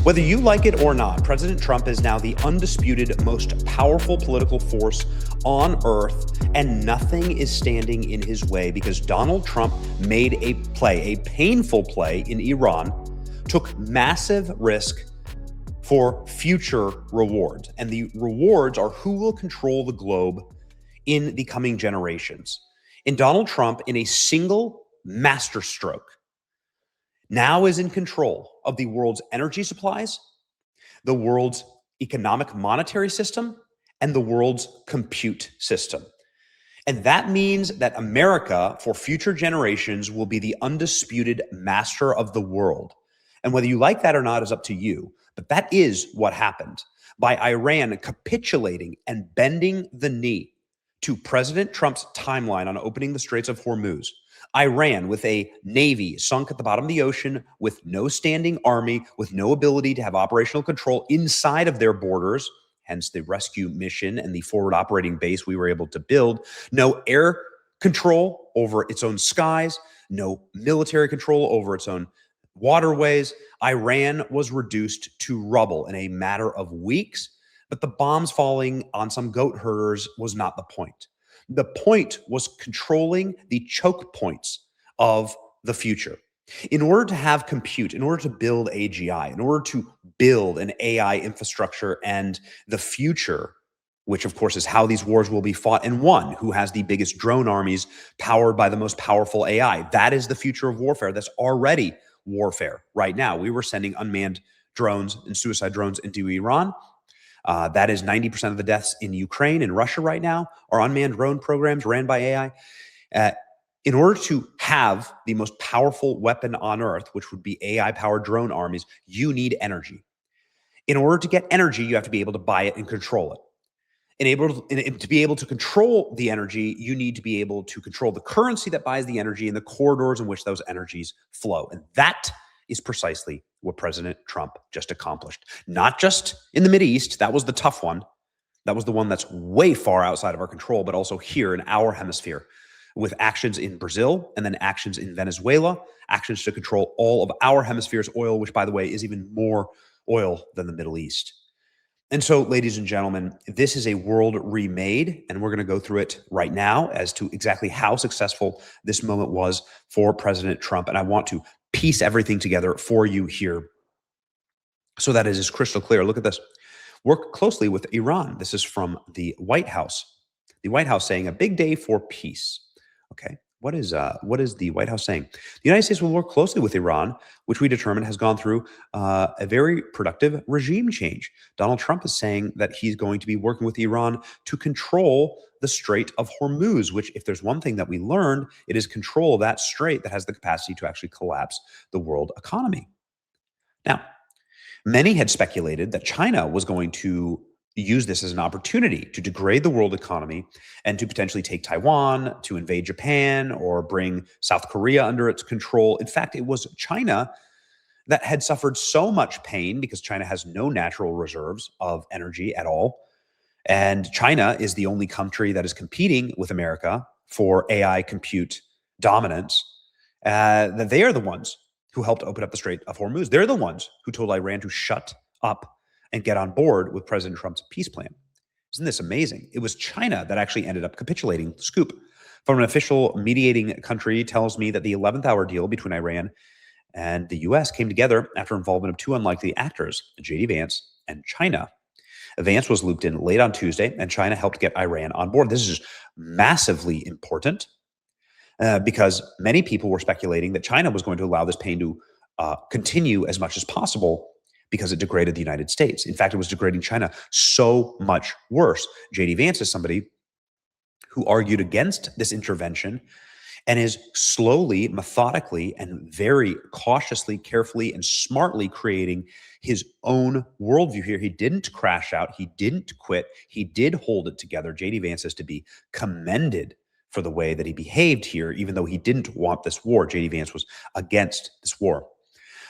Whether you like it or not, President Trump is now the undisputed most powerful political force on earth, and nothing is standing in his way because Donald Trump made a play, a painful play in Iran, took massive risk for future rewards. And the rewards are who will control the globe in the coming generations. And Donald Trump, in a single masterstroke, now is in control of the world's energy supplies, the world's economic monetary system, and the world's compute system. And that means that America, for future generations, will be the undisputed master of the world. And whether you like that or not is up to you. But that is what happened by Iran capitulating and bending the knee to President Trump's timeline on opening the Straits of Hormuz. Iran, with a navy sunk at the bottom of the ocean, with no standing army, with no ability to have operational control inside of their borders, hence the rescue mission and the forward operating base we were able to build, no air control over its own skies, no military control over its own waterways. Iran was reduced to rubble in a matter of weeks, but the bombs falling on some goat herders was not the point. The point was controlling the choke points of the future. In order to have compute, in order to build AGI, in order to build an AI infrastructure and the future, which of course is how these wars will be fought and won, who has the biggest drone armies powered by the most powerful AI. That is the future of warfare. That's already warfare right now. We were sending unmanned drones and suicide drones into Iran. That is 90% of the deaths in Ukraine and Russia right now are unmanned drone programs ran by AI. In order to have the most powerful weapon on earth, which would be AI-powered drone armies, you need energy. In order to get energy, you have to be able to buy it and control it. And to be able to control the energy, you need to be able to control the currency that buys the energy and the corridors in which those energies flow. And that is precisely what President Trump just accomplished. Not just in the Mideast, that was the tough one. That was the one that's way far outside of our control, but also here in our hemisphere with actions in Brazil and then actions in Venezuela, actions to control all of our hemisphere's oil, which, by the way, is even more oil than the Middle East. And so, ladies and gentlemen, this is a world remade, and we're going to go through it right now as to exactly how successful this moment was for President Trump. And I want to piece everything together for you here so that it is crystal clear. Look at this. Work closely with Iran. This is from the White House. The White House saying a big day for peace. Okay. What is the White House saying? The United States will work closely with Iran, which we determine has gone through a very productive regime change. Donald Trump is saying that he's going to be working with Iran to control the Strait of Hormuz, which, if there's one thing that we learned, it is control of that strait that has the capacity to actually collapse the world economy. Now, many had speculated that China was going to use this as an opportunity to degrade the world economy and to potentially take Taiwan, to invade Japan, or bring South Korea under its control. In fact, it was China that had suffered so much pain because China has no natural reserves of energy at all. And China is the only country that is competing with America for AI compute dominance. That they are the ones who helped open up the Strait of Hormuz. They're the ones who told Iran to shut up and get on board with President Trump's peace plan. Isn't this amazing? It was China that actually ended up capitulating. Scoop from an official mediating country tells me that the 11th hour deal between Iran and the U.S. came together after involvement of two unlikely actors, J.D. Vance and China. Vance was looped in late on Tuesday, and China helped get Iran on board. This is massively important because many people were speculating that China was going to allow this pain to continue as much as possible because it degraded the United States. In fact, it was degrading China so much worse. J.D. Vance is somebody who argued against this intervention and is slowly, methodically, and very cautiously, carefully, and smartly creating his own worldview here. He didn't crash out. He didn't quit. He did hold it together. J.D. Vance is to be commended for the way that he behaved here, even though he didn't want this war. J.D. Vance was against this war.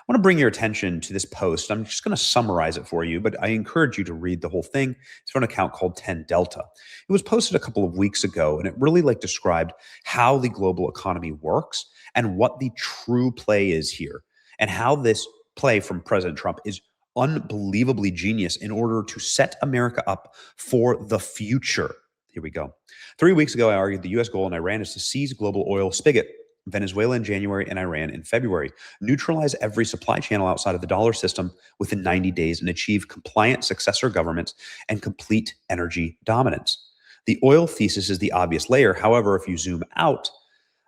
I want to bring your attention to this post. I'm just going to summarize it for you, but I encourage you to read the whole thing. It's from an account called 10 Delta. It was posted a couple of weeks ago, and it really described how the global economy works and what the true play is here, and how this play from President Trump is unbelievably genius in order to set America up for the future. Here we go. 3 weeks ago, I argued the U.S. goal in Iran is to seize global oil spigot, Venezuela in January and Iran in February, neutralize every supply channel outside of the dollar system within 90 days, and achieve compliant successor governments and complete energy dominance. The oil thesis is the obvious layer. However, if you zoom out,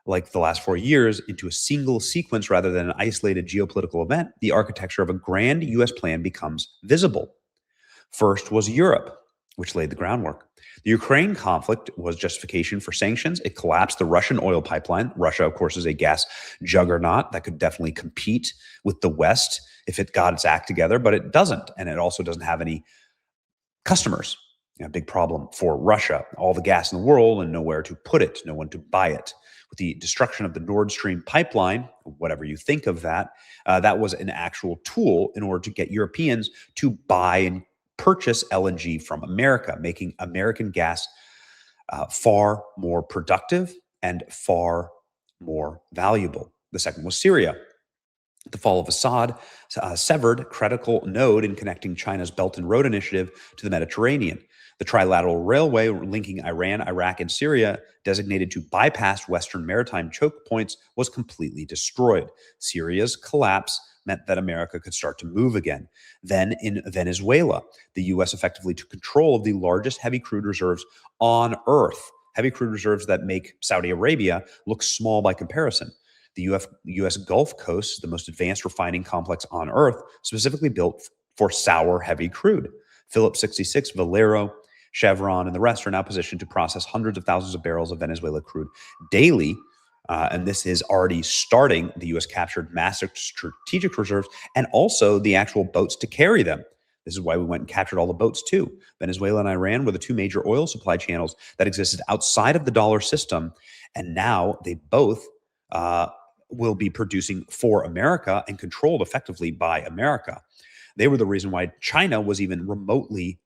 like the last 4 years, into a single sequence rather than an isolated geopolitical event, the architecture of a grand U.S. plan becomes visible. First was Europe, which laid the groundwork. The Ukraine conflict was justification for sanctions. It collapsed the Russian oil pipeline. Russia, of course, is a gas juggernaut that could definitely compete with the West if it got its act together, but it doesn't. And it also doesn't have any customers. A big problem for Russia. All the gas in the world and nowhere to put it, no one to buy it. With the destruction of the Nord Stream pipeline, whatever you think of that, that was an actual tool in order to get Europeans to buy and purchase LNG from America, making American gas far more productive and far more valuable. The second was Syria. The fall of Assad severed critical node in connecting China's Belt and Road Initiative to the Mediterranean. The trilateral railway linking Iran, Iraq, and Syria, designated to bypass Western maritime choke points, was completely destroyed. Syria's collapse meant that America could start to move again. Then in Venezuela, the U.S. effectively took control of the largest heavy crude reserves on Earth, heavy crude reserves that make Saudi Arabia look small by comparison. The U.S. Gulf Coast, the most advanced refining complex on Earth, specifically built for sour heavy crude. Phillips 66, Valero, Chevron, and the rest are now positioned to process hundreds of thousands of barrels of Venezuela crude daily. And this is already starting. The U.S. captured massive strategic reserves and also the actual boats to carry them. This is why we went and captured all the boats too. Venezuela and Iran were the two major oil supply channels that existed outside of the dollar system. And now they both will be producing for America and controlled effectively by America. They were the reason why China was even remotely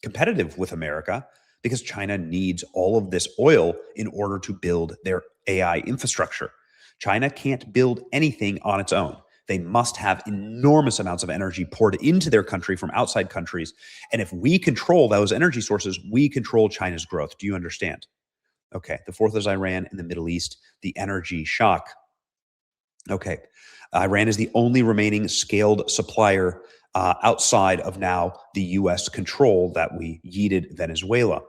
competitive with America, because China needs all of this oil in order to build their AI infrastructure. China can't build anything on its own. They must have enormous amounts of energy poured into their country from outside countries. And if we control those energy sources, we control China's growth. Do you understand? Okay, the fourth is Iran in the Middle East, the energy shock. Okay, Iran is the only remaining scaled supplier outside of now the U.S. control that we yeeted Venezuela.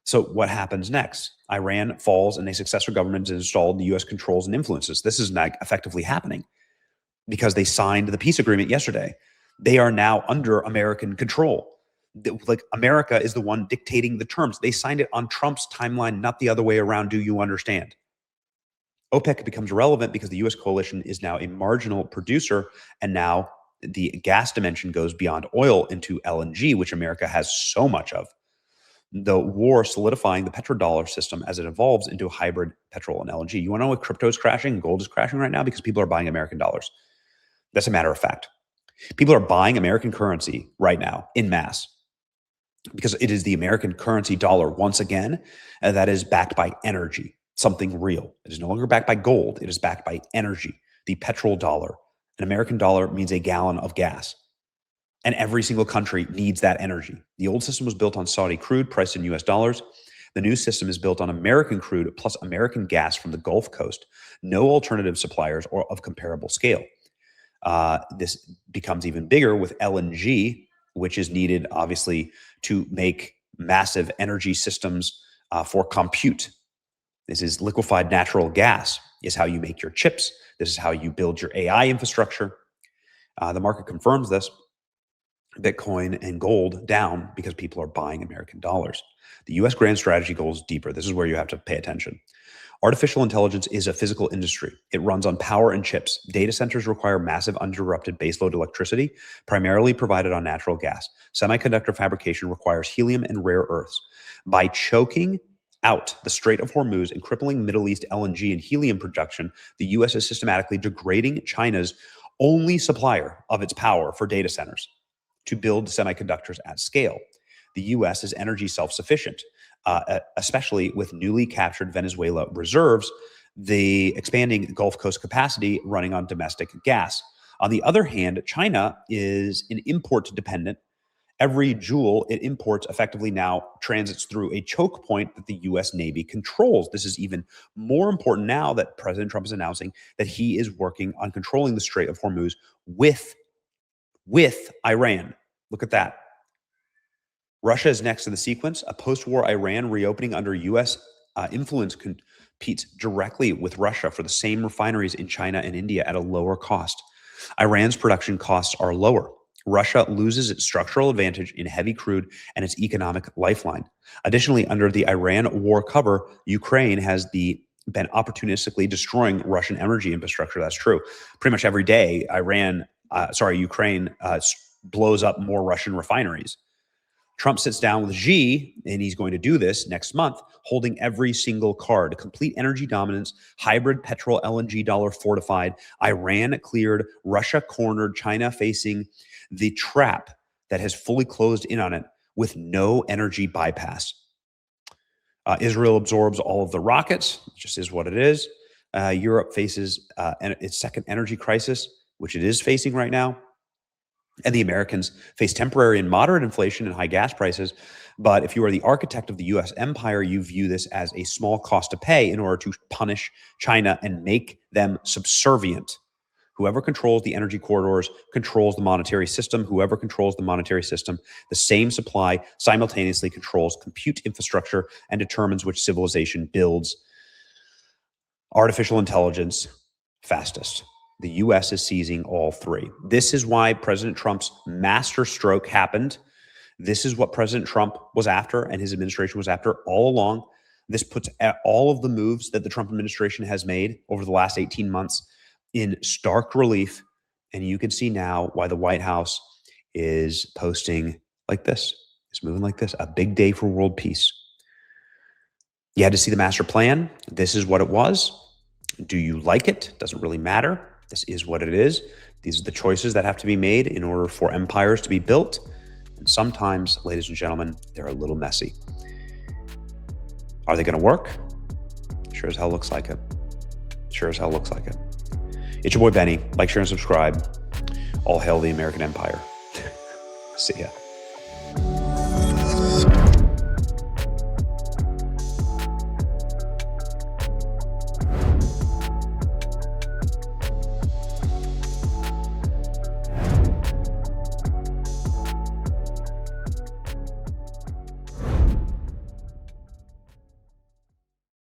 So what happens next? Iran falls and a successor government is installed. The U.S. controls and influences. This is not effectively happening because they signed the peace agreement yesterday. They are now under American control. Like, America is the one dictating the terms. They signed it on Trump's timeline, not the other way around. Do you understand? OPEC becomes relevant because the U.S. coalition is now a marginal producer, and now the gas dimension goes beyond oil into LNG, which America has so much of. The war solidifying the petrodollar system as it evolves into a hybrid petrol and LNG. You want to know what crypto is crashing? Gold is crashing right now because people are buying American dollars. That's a matter of fact. People are buying American currency right now in mass because it is the American currency dollar once again that is backed by energy, something real. It is no longer backed by gold. It is backed by energy, the petrol dollar. An American dollar means a gallon of gas. And every single country needs that energy. The old system was built on Saudi crude priced in US dollars. The new system is built on American crude plus American gas from the Gulf Coast. No alternative suppliers or of comparable scale. This becomes even bigger with LNG, which is needed, obviously, to make massive energy systems for compute. This is liquefied natural gas, is how you make your chips. This is how you build your AI infrastructure. The market confirms this. Bitcoin and gold down because people are buying American dollars. The U.S. grand strategy goes deeper. This is where you have to pay attention. Artificial intelligence is a physical industry. It runs on power and chips. Data centers require massive uninterrupted baseload electricity, primarily provided on natural gas. Semiconductor fabrication requires helium and rare earths. By choking out the Strait of Hormuz and crippling Middle East LNG and helium production, the U.S. is systematically degrading China's only supplier of its power for data centers to build semiconductors at scale. The U.S. is energy self-sufficient, especially with newly captured Venezuela reserves, the expanding Gulf Coast capacity running on domestic gas. On the other hand, China is an import dependent. Every jewel it imports effectively now transits through a choke point that the US Navy controls. This is even more important now that President Trump is announcing that he is working on controlling the Strait of Hormuz with Iran. Look at that. Russia is next in the sequence. A post-war Iran reopening under US influence competes directly with Russia for the same refineries in China and India at a lower cost. Iran's production costs are lower. Russia loses its structural advantage in heavy crude and its economic lifeline. Additionally, under the Iran war cover, Ukraine has been opportunistically destroying Russian energy infrastructure. That's true. Pretty much every day, Ukraine blows up more Russian refineries. Trump sits down with Xi, and he's going to do this next month, holding every single card. Complete energy dominance, hybrid petrol LNG dollar fortified, Iran cleared, Russia cornered, China facing the trap that has fully closed in on it with no energy bypass. Israel absorbs all of the rockets, it just is what it is. Europe faces its second energy crisis, which it is facing right now. And the Americans face temporary and moderate inflation and high gas prices. But if you are the architect of the U.S. empire, you view this as a small cost to pay in order to punish China and make them subservient. Whoever controls the energy corridors controls the monetary system. Whoever controls the monetary system, the same supply simultaneously controls compute infrastructure and determines which civilization builds artificial intelligence fastest. The U.S. is seizing all three. This is why President Trump's master stroke happened. This is what President Trump was after and his administration was after all along. This puts all of the moves that the Trump administration has made over the last 18 months in stark relief. And you can see now why the White House is posting like this. It's moving like this. A big day for world peace. You had to see the master plan. This is what it was. Do you like it? Doesn't really matter. This is what it is. These are the choices that have to be made in order for empires to be built. And sometimes, ladies and gentlemen, they're a little messy. Are they going to work? Sure as hell looks like it. Sure as hell looks like it. It's your boy Benny. Like, share, and subscribe. All hail the American empire. See ya.